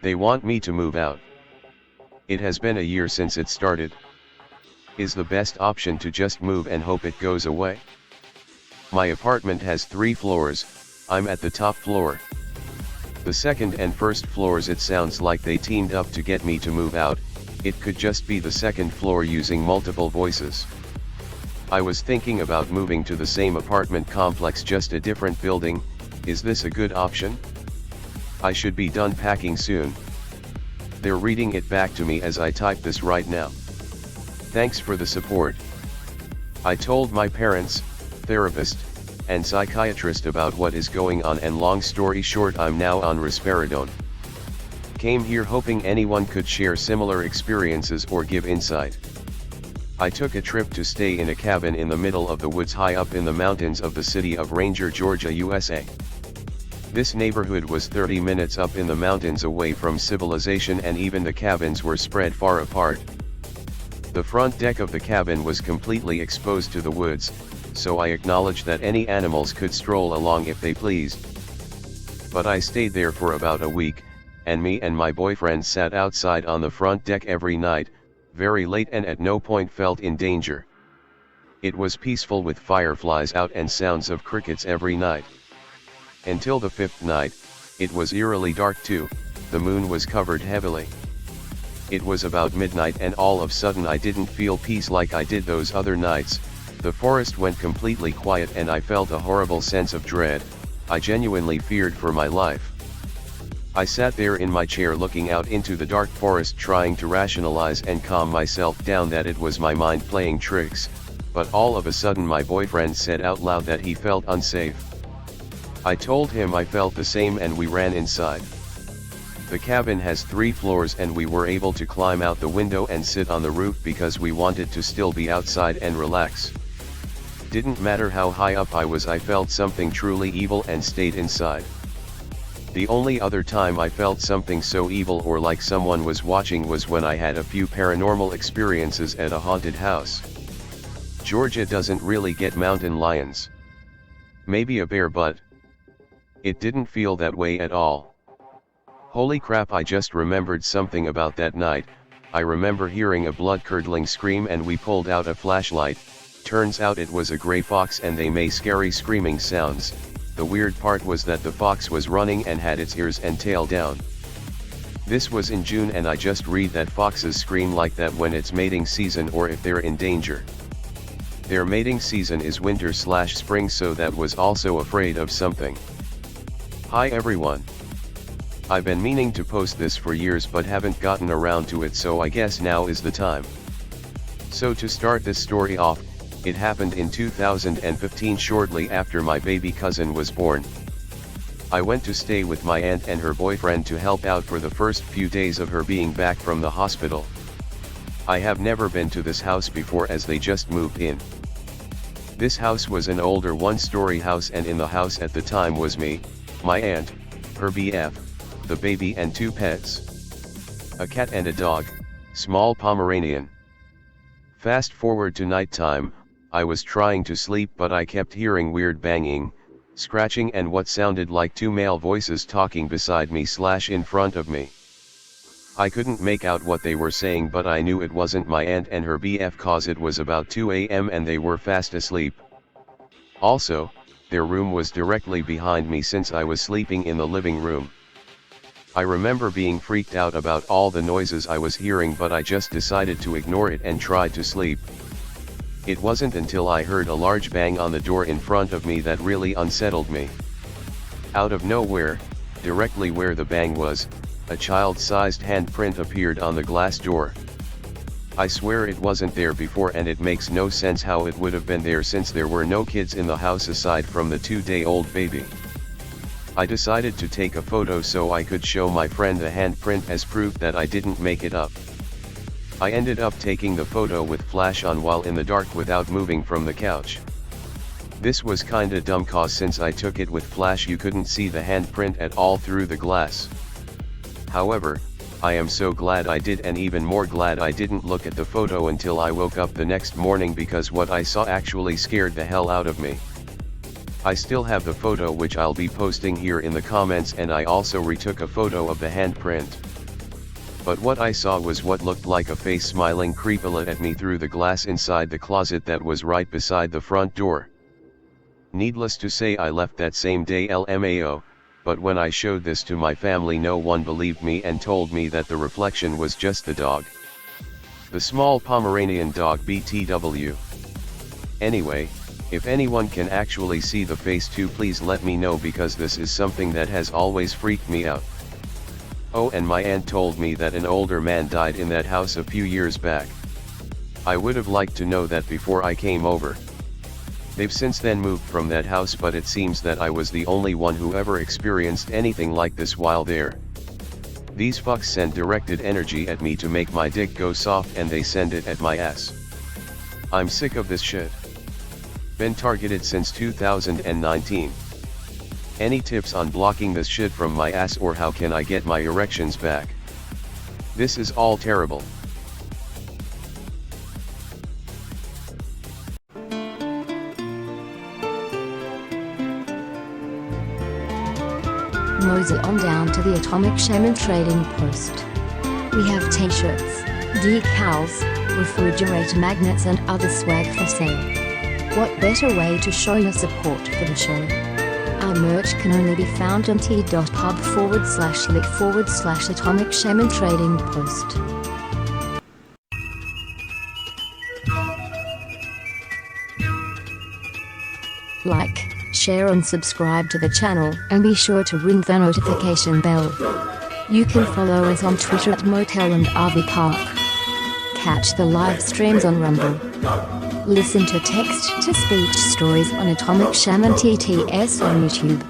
They want me to move out. It has been a year since it started. Is the best option to just move and hope it goes away? My apartment has 3 floors, I'm at the top floor. The second and first floors, it sounds like they teamed up to get me to move out. It could just be the second floor using multiple voices. I was thinking about moving to the same apartment complex, just a different building. Is this a good option? I should be done packing soon. They're reading it back to me as I type this right now. Thanks for the support. I told my parents, therapist, and psychiatrist about what is going on, and long story short, I'm now on risperidone. Came here hoping anyone could share similar experiences or give insight. I took a trip to stay in a cabin in the middle of the woods high up in the mountains of the city of Ranger, Georgia, USA. This neighborhood was 30 minutes up in the mountains away from civilization, and even the cabins were spread far apart. The front deck of the cabin was completely exposed to the woods, so I acknowledged that any animals could stroll along if they pleased. But I stayed there for about a week, and me and my boyfriend sat outside on the front deck every night, very late, and at no point felt in danger. It was peaceful with fireflies out and sounds of crickets every night. Until the 5th night, it was eerily dark too, the moon was covered heavily. It was about midnight and all of a sudden I didn't feel peace like I did those other nights. The forest went completely quiet and I felt a horrible sense of dread. I genuinely feared for my life. I sat there in my chair looking out into the dark forest, trying to rationalize and calm myself down that it was my mind playing tricks, but all of a sudden my boyfriend said out loud that he felt unsafe. I told him I felt the same and we ran inside. The cabin has 3 floors and we were able to climb out the window and sit on the roof because we wanted to still be outside and relax. Didn't matter how high up I was, I felt something truly evil and stayed inside. The only other time I felt something so evil or like someone was watching was when I had a few paranormal experiences at a haunted house. Georgia doesn't really get mountain lions. Maybe a bear, but it didn't feel that way at all. Holy crap, I just remembered something about that night. I remember hearing a blood-curdling scream and we pulled out a flashlight. Turns out it was a gray fox and they made scary screaming sounds. The weird part was that the fox was running and had its ears and tail down. This was in June and I just read that foxes scream like that when it's mating season or if they're in danger. Their mating season is winter/spring, so that was also afraid of something. Hi everyone. I've been meaning to post this for years but haven't gotten around to it, so I guess now is the time. So to start this story off, it happened in 2015, shortly after my baby cousin was born. I went to stay with my aunt and her boyfriend to help out for the first few days of her being back from the hospital. I have never been to this house before as they just moved in. This house was an older 1-story house and in the house at the time was me, my aunt, her BF, the baby and 2 pets. A cat and a dog, small Pomeranian. Fast forward to nighttime. I was trying to sleep but I kept hearing weird banging, scratching and what sounded like 2 male voices talking beside me / in front of me. I couldn't make out what they were saying but I knew it wasn't my aunt and her BF cause it was about 2 a.m. and they were fast asleep. Also, their room was directly behind me since I was sleeping in the living room. I remember being freaked out about all the noises I was hearing but I just decided to ignore it and tried to sleep. It wasn't until I heard a large bang on the door in front of me that really unsettled me. Out of nowhere, directly where the bang was, a child-sized handprint appeared on the glass door. I swear it wasn't there before and it makes no sense how it would have been there since there were no kids in the house aside from the 2-day-old baby. I decided to take a photo so I could show my friend the handprint as proof that I didn't make it up. I ended up taking the photo with flash on while in the dark without moving from the couch. This was kinda dumb cause since I took it with flash you couldn't see the handprint at all through the glass. However, I am so glad I did, and even more glad I didn't look at the photo until I woke up the next morning because what I saw actually scared the hell out of me. I still have the photo which I'll be posting here in the comments, and I also retook a photo of the handprint. but what I saw was what looked like a face smiling creepily at me through the glass inside the closet that was right beside the front door. Needless to say, I left that same day LMAO, but when I showed this to my family, no one believed me and told me that the reflection was just the dog. The small Pomeranian dog BTW. Anyway, if anyone can actually see the face too, please let me know, because this is something that has always freaked me out. Oh, and my aunt told me that an older man died in that house a few years back. I would have liked to know that before I came over. They've since then moved from that house, but it seems that I was the only one who ever experienced anything like this while there. These fucks send directed energy at me to make my dick go soft, and they send it at my ass. I'm sick of this shit. Been targeted since 2019. Any tips on blocking this shit from my ass, or how can I get my erections back? This is all terrible. Mosey on down to the Atomic Shaman Trading Post. We have t-shirts, decals, refrigerator magnets and other swag for sale. What better way to show your support for the show? Our merch can only be found on t.pub/link/Atomic Shaman Trading Post. Like, share and subscribe to the channel, and be sure to ring the notification bell. You can follow us on Twitter at Motel and RV Park. Catch the live streams on Rumble. Listen to text-to-speech stories on Atomic Shaman TTS on YouTube.